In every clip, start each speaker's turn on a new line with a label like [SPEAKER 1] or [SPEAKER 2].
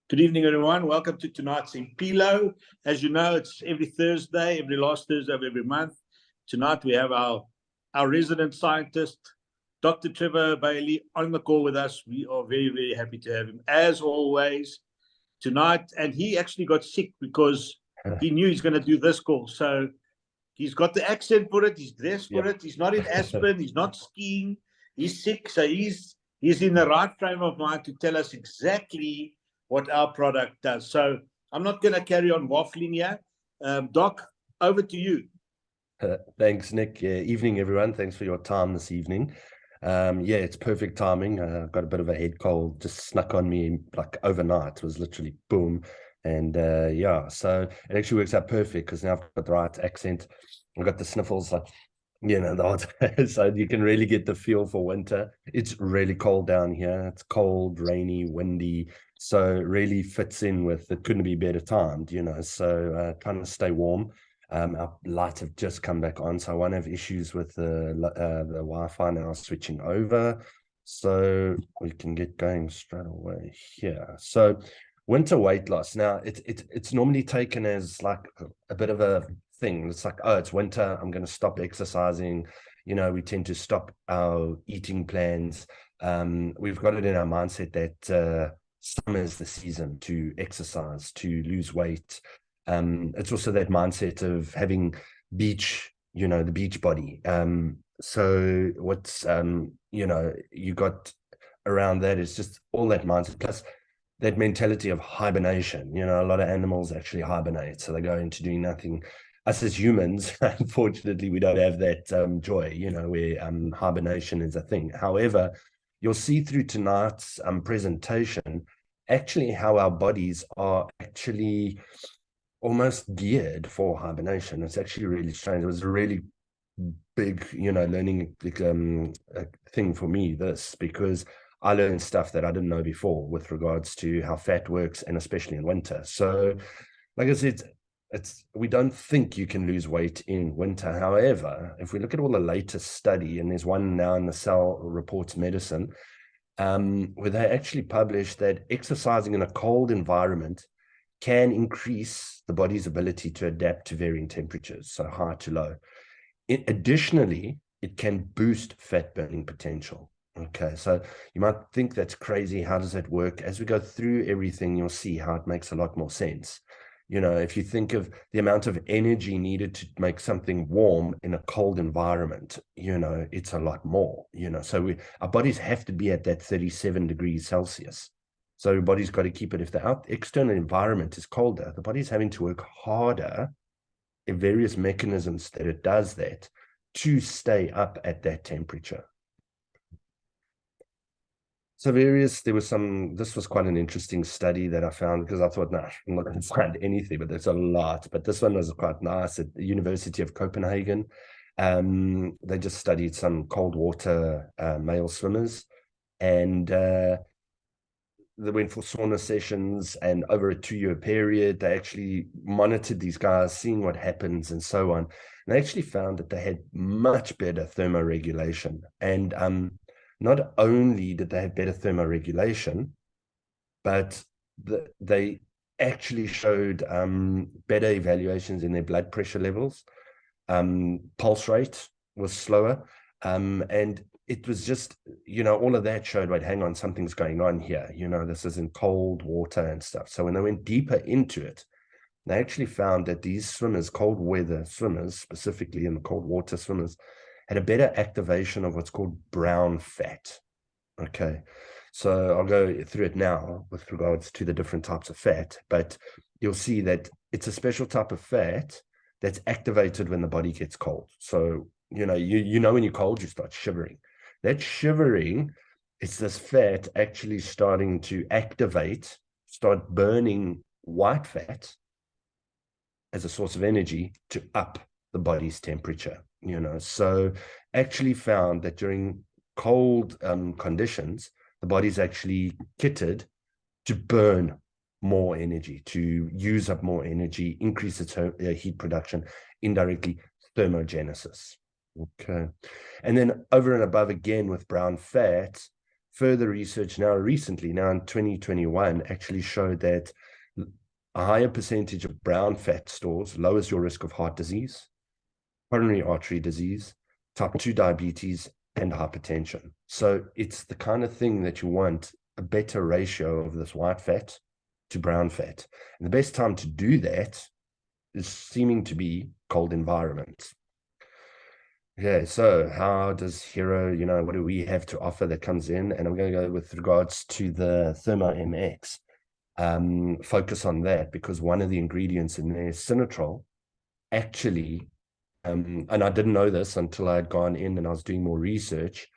[SPEAKER 1] Good evening, everyone. Welcome to tonight's Impilo. As you know, it's every Thursday, every last Thursday of every month. Tonight we have our resident scientist, Dr. Trevor Baillie, on the call with us. We are very, very happy to have him, as always, tonight. And he actually got sick because he knew he's going to do this call. So he's got the accent for it. He's dressed for it. He's not in Aspen. He's not skiing. He's sick. So he's in the right frame of mind to tell us exactly what our product does. So I'm not going to carry on waffling here. Doc, over to you.
[SPEAKER 2] Thanks, Nick. Evening, everyone. Thanks for your time this evening. It's perfect timing. I've got a bit of a head cold, just snuck on me like overnight. It was literally boom. And so it actually works out perfect because now I've got the right accent. I've got the sniffles, so you can really get the feel for winter. It's really cold down here. It's cold, rainy, windy. So it really fits in with, it couldn't be better timed, so trying to stay warm. Our lights have just come back on, so I won't have issues with the Wi-Fi now switching over. So we can get going straight away here. So winter weight loss. Now, it's normally taken as like a bit of a thing. It's like, oh, it's winter, I'm going to stop exercising. We tend to stop our eating plans. We've got it in our mindset that summer is the season to exercise, to lose weight. It's also that mindset of having beach, the beach body. So what's, you got around that is just all that mindset, plus that mentality of hibernation. A lot of animals actually hibernate, so they go into doing nothing. Us as humans, unfortunately, we don't have that joy, where hibernation is a thing. However, you'll see through tonight's presentation actually how our bodies are actually almost geared for hibernation. It's actually really strange. It was a really big, learning thing for me, this, because I learned stuff that I didn't know before with regards to how fat works, and especially in winter. So, like I said, we don't think you can lose weight in winter. However, if we look at all the latest study, and there's one now in the Cell Reports Medicine, where they actually published that exercising in a cold environment can increase the body's ability to adapt to varying temperatures, so high to low. Additionally, it can boost fat burning potential. Okay, so you might think that's crazy. How does that work? As we go through everything, you'll see how it makes a lot more sense. If you think of the amount of energy needed to make something warm in a cold environment, it's a lot more, so our bodies have to be at that 37 degrees Celsius. So your body's got to keep it. If the external environment is colder, the body's having to work harder in various mechanisms that it does that to stay up at that temperature. So this was quite an interesting study that I found, because I thought, no, I'm not going to find anything, but there's a lot. But this one was quite nice at the University of Copenhagen. They just studied some cold water male swimmers, and they went for sauna sessions, and over a 2-year period, they actually monitored these guys, seeing what happens and so on. And they actually found that they had much better thermoregulation. And not only did they have better thermoregulation, but they actually showed better evaluations in their blood pressure levels. Pulse rate was slower. And it was just, all of that showed, wait, hang on, something's going on here. This is in cold water and stuff. So when they went deeper into it, they actually found that these swimmers, cold weather swimmers, specifically in the cold water swimmers, had a better activation of what's called brown fat. Okay, so I'll go through it now with regards to the different types of fat, but you'll see that it's a special type of fat that's activated when the body gets cold. So, when you're cold, you start shivering. That shivering, it's this fat actually starting to activate, start burning white fat as a source of energy to up the body's temperature. So actually found that during cold conditions, the body's actually kitted to burn more energy, to use up more energy, increase its heat production, indirectly thermogenesis. Okay. And then over and above again with brown fat, further research now recently, now in 2021, actually showed that a higher percentage of brown fat stores lowers your risk of heart disease, coronary artery disease, type 2 diabetes, and hypertension. So it's the kind of thing that you want, a better ratio of this white fat to brown fat. And the best time to do that is seeming to be cold environments. Okay, so how does Hero, what do we have to offer that comes in? And I'm going to go with regards to the ThermoMX. Focus on that, because one of the ingredients in there, Sinatrol, actually, and I didn't know this until I had gone in and I was doing more research,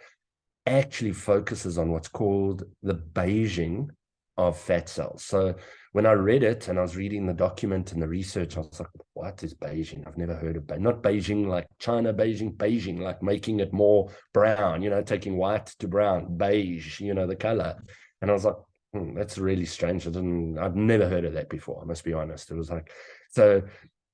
[SPEAKER 2] actually focuses on what's called the beiging of fat cells. So when I read it and I was reading the document and the research, I was like, what is beiging? I've never heard of beiging. Not beiging like China beiging, beiging like making it more brown, taking white to brown, beige, the color. And I was like, that's really strange. I've never heard of that before. I must be honest. It was like, so,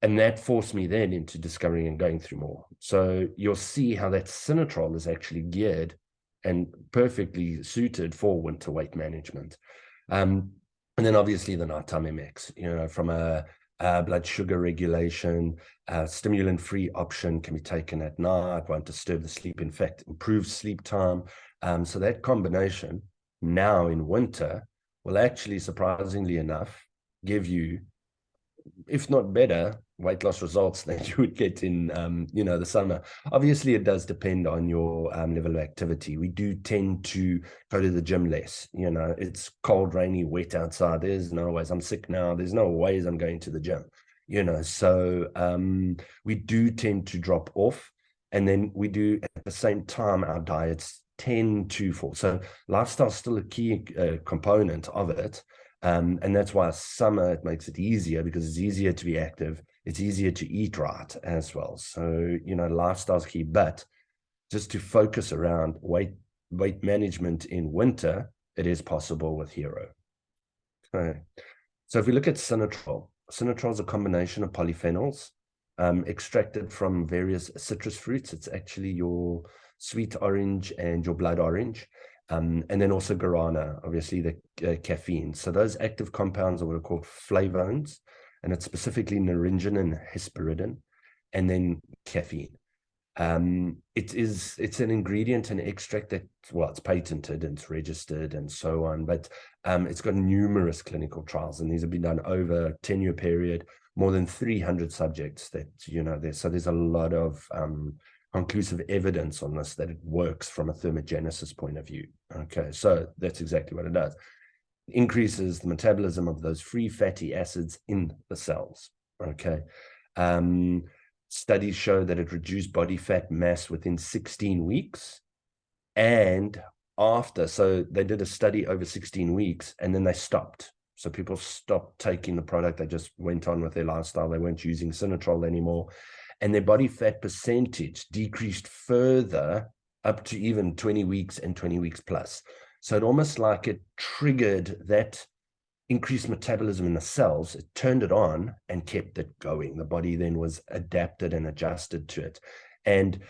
[SPEAKER 2] and that forced me then into discovering and going through more. So you'll see how that Sinatrol is actually geared and perfectly suited for winter weight management. And then obviously the NightTimeMX, from a blood sugar regulation, stimulant-free option can be taken at night, won't disturb the sleep, in fact, improves sleep time. So that combination now in winter will actually, surprisingly enough, give you, if not better, weight loss results than you would get in, the summer. Obviously, it does depend on your level of activity. We do tend to go to the gym less. It's cold, rainy, wet outside. There's no ways. I'm sick now. There's no ways I'm going to the gym. So we do tend to drop off, and then we do at the same time our diets tend to fall. So lifestyle is still a key component of it. And that's why summer, it makes it easier, because it's easier to be active. It's easier to eat right as well. So, lifestyle's key, but just to focus around weight management in winter, it is possible with Hero. Okay. So if we look at Sinatrol is a combination of polyphenols extracted from various citrus fruits. It's actually your sweet orange and your blood orange. And then also guarana, obviously the caffeine. So those active compounds are what are called flavones, and it's specifically naringin and hesperidin, and then caffeine. It's an ingredient and extract that, it's patented and it's registered and so on, but it's got numerous clinical trials, and these have been done over a 10-year period, more than 300 subjects that, there's a lot of conclusive evidence on this, that it works from a thermogenesis point of view. Okay, so that's exactly what it does. It increases the metabolism of those free fatty acids in the cells. Okay. Studies show that it reduced body fat mass within 16 weeks and after. So they did a study over 16 weeks and then they stopped. So people stopped taking the product. They just went on with their lifestyle. They weren't using Sinatrol anymore. And their body fat percentage decreased further up to even 20 weeks and 20 weeks plus. So it almost like it triggered that increased metabolism in the cells. It turned it on and kept it going. The body then was adapted and adjusted to it. And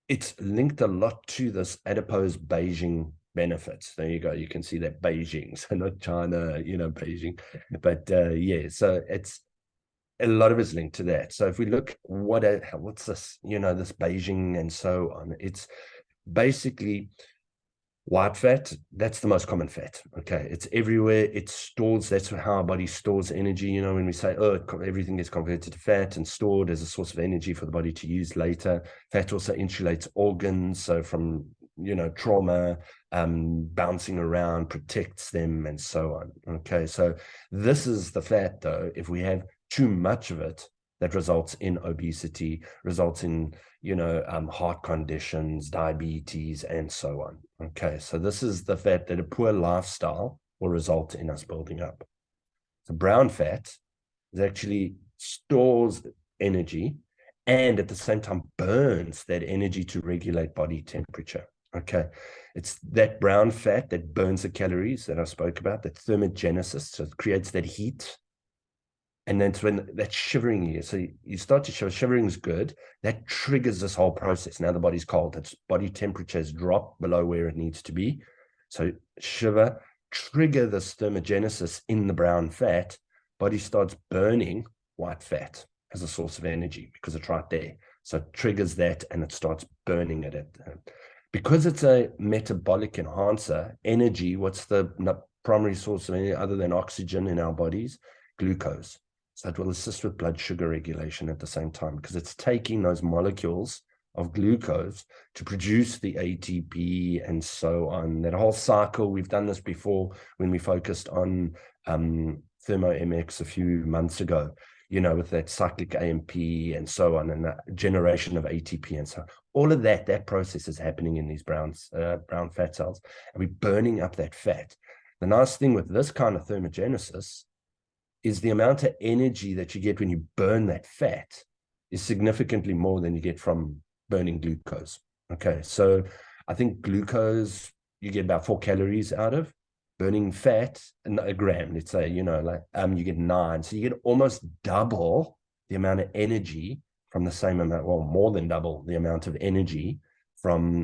[SPEAKER 2] it's linked a lot to this adipose beiging benefits. There you go. You can see that beiging. So not China, Beijing. But so it's, a lot of it's linked to that. So if we look, what's this, this beiging and so on, it's basically white fat. That's the most common fat. Okay. It's everywhere. It stores. That's how our body stores energy. When we say, everything gets converted to fat and stored as a source of energy for the body to use later. Fat also insulates organs. So from, trauma, bouncing around, protects them and so on. Okay. So this is the fat though. If we have too much of it, that results in obesity, results in, heart conditions, diabetes, and so on. Okay, so this is the fat that a poor lifestyle will result in us building up. So brown fat is actually stores energy and at the same time burns that energy to regulate body temperature. Okay, it's that brown fat that burns the calories that I spoke about, that thermogenesis, so it creates that heat. And then it's when that shivering here. So you start to shiver. Shivering is good. That triggers this whole process. Now the body's cold. Its body temperature has dropped below where it needs to be. So shiver, trigger this thermogenesis in the brown fat, body starts burning white fat as a source of energy because it's right there. So it triggers that and it starts burning it. Because it's a metabolic enhancer, energy, what's the primary source of energy other than oxygen in our bodies? Glucose. So it will assist with blood sugar regulation at the same time because it's taking those molecules of glucose to produce the ATP and so on. That whole cycle, we've done this before when we focused on ThermoMX a few months ago, you know, with that cyclic AMP and so on, and the generation of ATP and so on. All of that process is happening in these brown fat cells, and we're burning up that fat. The nice thing with this kind of thermogenesis is the amount of energy that you get when you burn that fat is significantly more than you get from burning glucose. Okay, so I think glucose, you get about 4 calories out of. Burning fat, a gram, let's say, you know, like you get 9. So you get almost double the amount of energy from the same amount, well, more than double the amount of energy from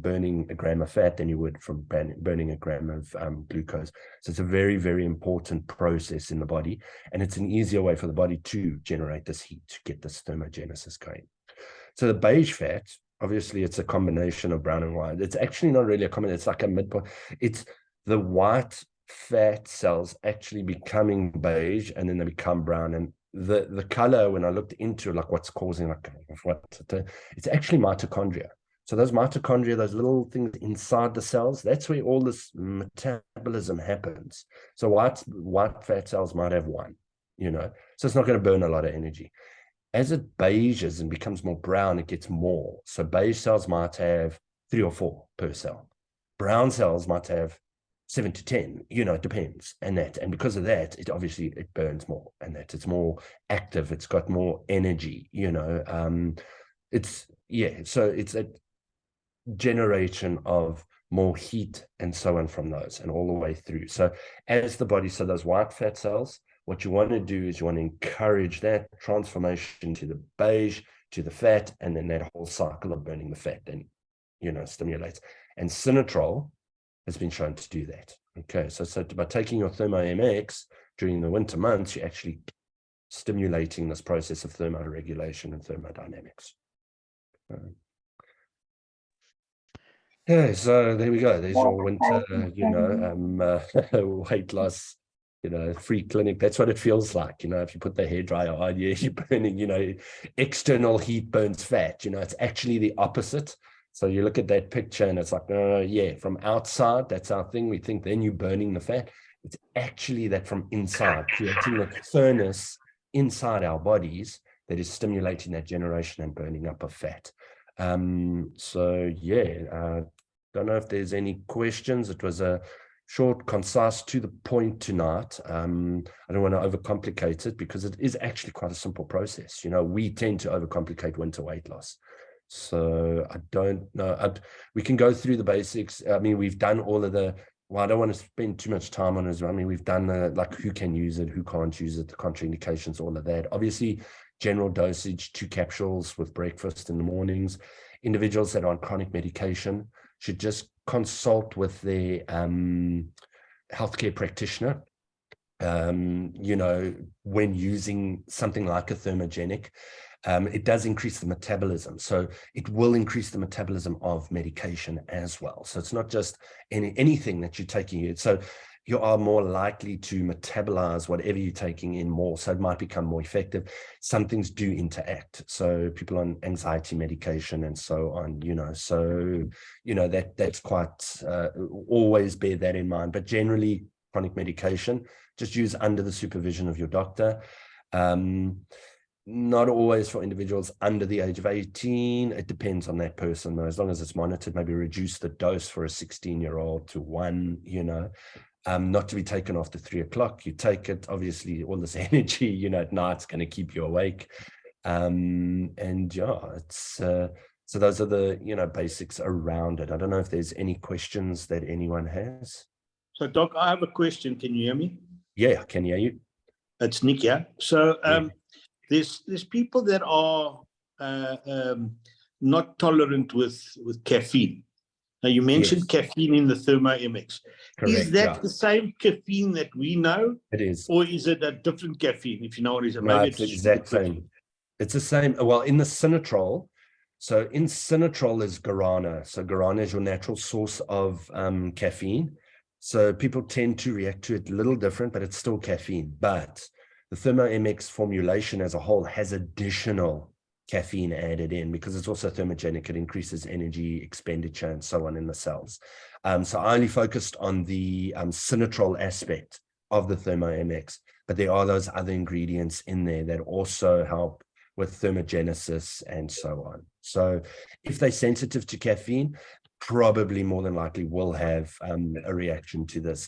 [SPEAKER 2] burning a gram of fat than you would from burning a gram of glucose. So it's a very, very important process in the body, and it's an easier way for the body to generate this heat, to get this thermogenesis going. So the beige fat, obviously it's a combination of brown and white. It's actually not really a combination, it's like a midpoint. It's the white fat cells actually becoming beige, and then they become brown. And the color, when I looked into like what's causing, like what, it's actually mitochondria. So those mitochondria, those little things inside the cells, that's where all this metabolism happens. So white fat cells might have 1, you know, so it's not going to burn a lot of energy. As it beiges and becomes more brown, it gets more. So beige cells might have 3 or 4 per cell. Brown cells might have 7 to 10, you know, it depends. And because of that, it obviously burns more, and that it's more active, it's got more energy, you know. So it's a generation of more heat and so on from those, and all the way through. So as the body, so those white fat cells, what you want to do is you want to encourage that transformation to the beige, to the fat, and then that whole cycle of burning the fat then, you know, stimulates. And Sinatrol has been shown to do that. Okay, so by taking your ThermoMX during the winter months, you're actually stimulating this process of thermoregulation and thermodynamics. Yeah, so there we go. There's your winter, you know, weight loss, you know, free clinic. That's what it feels like. You know, if you put the hairdryer on, you're burning, you know, external heat burns fat. You know, it's actually the opposite. So you look at that picture and it's like, yeah, from outside, that's our thing. We think then you're burning the fat. It's actually that from inside, creating a furnace inside our bodies that is stimulating that generation and burning up of fat. So yeah, don't know if there's any questions. It was a short, concise, to the point tonight. I don't want to overcomplicate it because it is actually quite a simple process. You know, we tend to overcomplicate winter weight loss. So I don't know. We can go through the basics. I mean, we've done all of the, well, I don't want to spend too much time on it. I mean, we've done the, like, who can use it, who can't use it, the contraindications, all of that. Obviously, general dosage, 2 capsules with breakfast in the mornings. Individuals that are on chronic medication should just consult with their healthcare practitioner, you know, when using something like a thermogenic. It does increase the metabolism. So it will increase the metabolism of medication as well. So it's not just anything that you're taking. So you are more likely to metabolize whatever you're taking in more. So it might become more effective. Some things do interact. So people on anxiety medication and so on, you know, so, you know, that's quite, always bear that in mind. But generally, chronic medication, just use under the supervision of your doctor. Not always for individuals under the age of 18. It depends on that person, though. As long as it's monitored, maybe reduce the dose for a 16-year-old to 1, you know, not to be taken after 3 o'clock. You take it, obviously, all this energy, you know, at night's going to keep you awake. And yeah, it's, so those are the, you know, basics around it. I don't know if there's any questions that anyone has.
[SPEAKER 1] So, Doc, I have a question. Can you hear me?
[SPEAKER 2] Yeah, I can hear you.
[SPEAKER 1] It's Nick, yeah. So, there's people that are not tolerant with caffeine. Now, you mentioned
[SPEAKER 2] Yes.
[SPEAKER 1] caffeine in the ThermoMX. Is
[SPEAKER 2] Correct,
[SPEAKER 1] that
[SPEAKER 2] yeah.
[SPEAKER 1] the same caffeine that we know,
[SPEAKER 2] It is.
[SPEAKER 1] or is it a different caffeine, if you know what it is?
[SPEAKER 2] No,
[SPEAKER 1] Maybe
[SPEAKER 2] it's the exact same. It's the same. Well, in the Sinatrol, so in Sinatrol is guarana. So guarana is your natural source of caffeine. So people tend to react to it a little different, but it's still caffeine. But the ThermoMX formulation as a whole has additional caffeine added in because it's also thermogenic. It increases energy expenditure and so on in the cells. So I only focused on the Sinatrol aspect of the ThermoMX, but there are those other ingredients in there that also help with thermogenesis and so on. So if they're sensitive to caffeine, probably more than likely will have a reaction to this.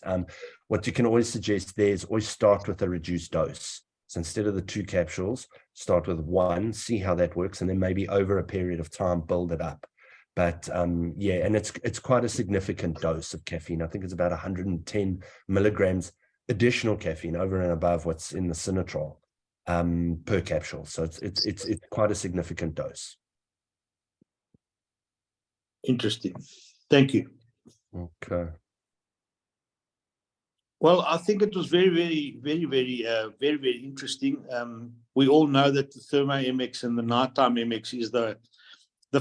[SPEAKER 2] What you can always suggest there is always start with a reduced dose. So instead of the 2 capsules, start with 1, see how that works, and then maybe over a period of time, build it up. But yeah, and it's quite a significant dose of caffeine. I think it's about 110 milligrams additional caffeine over and above what's in the Sinatrol per capsule. So it's quite a significant dose.
[SPEAKER 1] Interesting. Thank you.
[SPEAKER 2] Okay.
[SPEAKER 1] Well, I think it was very interesting. We all know that the ThermoMX and the NightTimeMX is the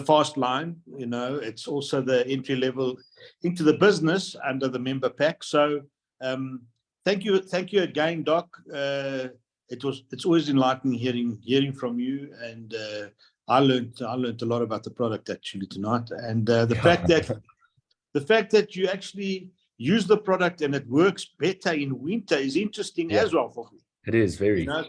[SPEAKER 1] fast line. You know, it's also the entry level into the business under the member pack. So thank you again, Doc. It's always enlightening hearing from you, and I learned a lot about the product actually tonight, and the fact that you actually use the product and it works better in winter is interesting as well for me.
[SPEAKER 2] It is very.
[SPEAKER 1] You know,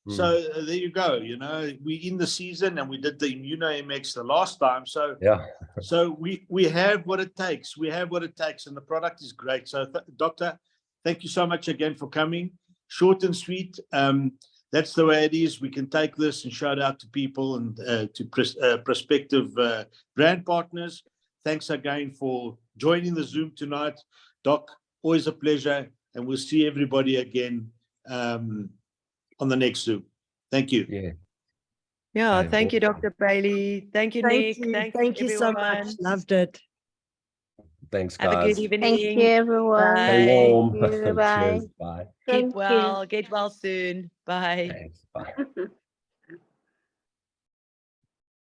[SPEAKER 1] so there you go. You know, we in the season and we did the ImmunoMX the last time. So
[SPEAKER 2] yeah.
[SPEAKER 1] So we have what it takes. We have what it takes, and the product is great. So, Doctor, thank you so much again for coming. Short and sweet. That's the way it is. We can take this and shout out to people and to prospective brand partners. Thanks again for joining the Zoom tonight, Doc. Always a pleasure, and we'll see everybody again on the next Zoom. Thank you.
[SPEAKER 2] Yeah.
[SPEAKER 3] Yeah, thank you, Dr. Baillie. Thank you, Nick.
[SPEAKER 4] Thank you so much. Loved it.
[SPEAKER 2] Thanks, guys.
[SPEAKER 3] Have a good evening.
[SPEAKER 5] Thank you, everyone.
[SPEAKER 3] Bye.
[SPEAKER 2] Stay warm.
[SPEAKER 5] Thank you. Bye.
[SPEAKER 2] Cheers. Bye.
[SPEAKER 3] Keep well. Get well soon. Bye.
[SPEAKER 2] Thanks. Bye.